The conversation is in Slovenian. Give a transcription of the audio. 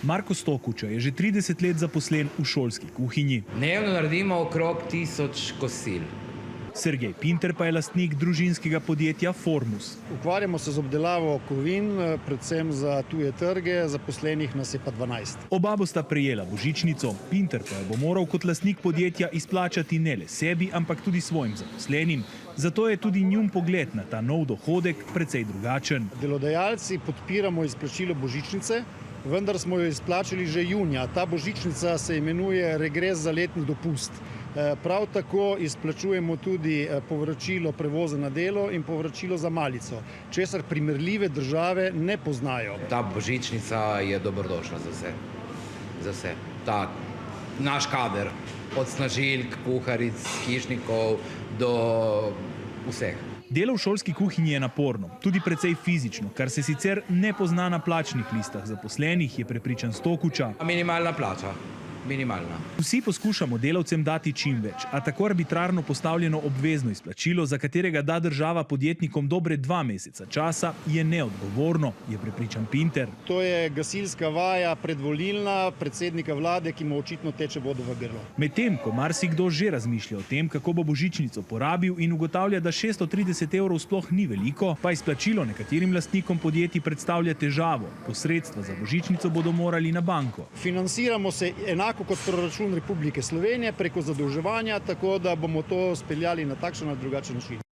Marko Stokuča je že 30 let zaposlen v šolski kuhinji. Dnevno naredimo okrog 1000 kosil. Sergej Pinter pa je lastnik družinskega podjetja Formus. Ukvarjamo se z obdelavo kovin, predvsem za tuje trge, zaposlenih nas je pa 12. Oba bosta prejela božičnico, Pinter pa jo bo moral kot lastnik podjetja izplačati ne le sebi, ampak tudi svojim zaposlenim. Zato je tudi njun pogled na ta nov dohodek precej drugačen. Delodajalci podpiramo izplačilo božičnice, vendar smo jo izplačali že junija. Ta božičnica se imenuje regres za letni dopust. Prav tako izplačujemo tudi povračilo prevoza na delo in povračilo za malico, česar primerljive države ne poznajo. Ta božičnica je dobrodošla za vse. Za vse. Ta naš kader, od snažilk, kuharic, hišnikov do vseh. Delo v šolski kuhinji je naporno, tudi precej fizično, kar se sicer ne pozna na plačnih listah zaposlenih, je prepričan Stokuča. Minimalna plača. Minimalna. Vsi poskušamo delavcem dati čim več, a tako arbitrarno postavljeno obvezno izplačilo, za katerega da država podjetnikom dobre 2 meseca časa, je neodgovorno, je prepričan Pinter. To je gasilska vaja predvolilna predsednika vlade, ki mu očitno teče voda v grlo. Medtem, ko marsikdo že razmišlja o tem, kako bo božičnico porabil in ugotavlja, da 630 evrov sploh ni veliko, pa izplačilo nekaterim lastnikom podjetij predstavlja težavo. Posredstva za božičnico bodo morali na banko. Financiramo se enako kot proračun Republike Slovenije preko zadolževanja, tako da bomo to speljali na takšen ali drugačen način.